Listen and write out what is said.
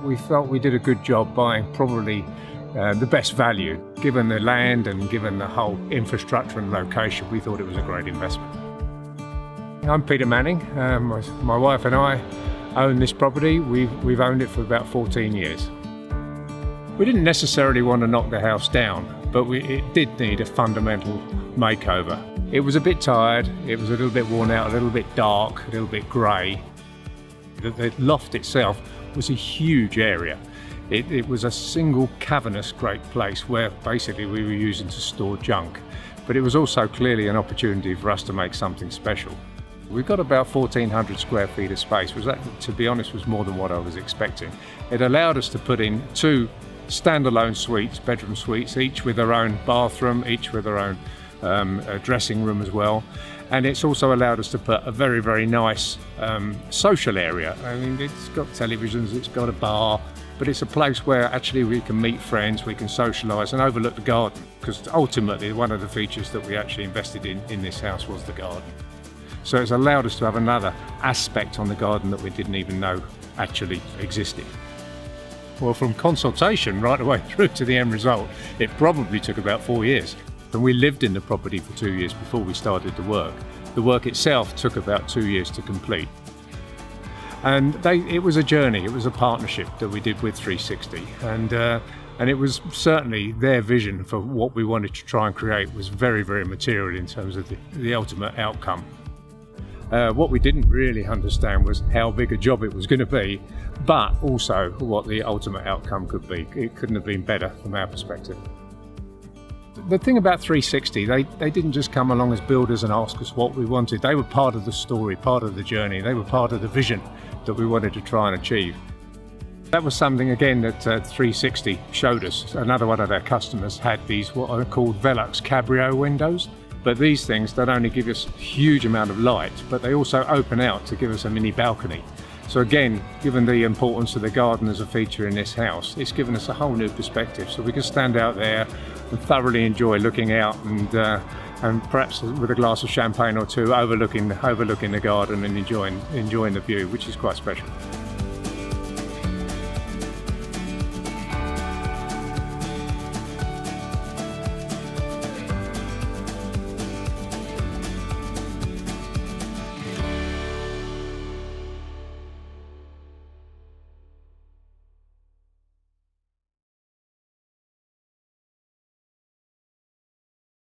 we felt we did a good job buying probably the best value. Given the land and given the whole infrastructure and location, we thought it was a great investment. I'm Peter Manning. My wife and I own this property. We've owned it for about 14 years. We didn't necessarily want to knock the house down, but it did need a fundamental makeover. It was a bit tired, it was a little bit worn out, a little bit dark, a little bit grey. The loft itself was a huge area. It was a single cavernous great place where basically we were using to store junk. But it was also clearly an opportunity for us to make something special. We've got about 1,400 square feet of space, which, to be honest, was more than what I was expecting. It allowed us to put in 2 standalone suites, bedroom suites, each with their own bathroom, each with their own dressing room as well. And it's also allowed us to put a very, very nice social area. I mean, it's got televisions, it's got a bar, but it's a place where actually we can meet friends, we can socialise and overlook the garden, because ultimately one of the features that we actually invested in this house was the garden. So it's allowed us to have another aspect on the garden that we didn't even know actually existed. Well, from consultation right away through to the end result, it probably took about 4 years. And we lived in the property for 2 years before we started the work. The work itself took about 2 years to complete. And it was a journey, it was a partnership that we did with 360. And it was certainly their vision for what we wanted to try and create was very, very material in terms of the ultimate outcome. What we didn't really understand was how big a job it was going to be, but also what the ultimate outcome could be. It couldn't have been better from our perspective. The thing about 360, they didn't just come along as builders and ask us what we wanted. They were part of the story, part of the journey. They were part of the vision that we wanted to try and achieve. That was something, again, that 360 showed us. Another one of their customers had these, what are called Velux Cabrio windows. But these things don't only give us a huge amount of light, but they also open out to give us a mini balcony. So again, given the importance of the garden as a feature in this house, it's given us a whole new perspective. So we can stand out there and thoroughly enjoy looking out and perhaps with a glass of champagne or two overlooking the garden and enjoying the view, which is quite special.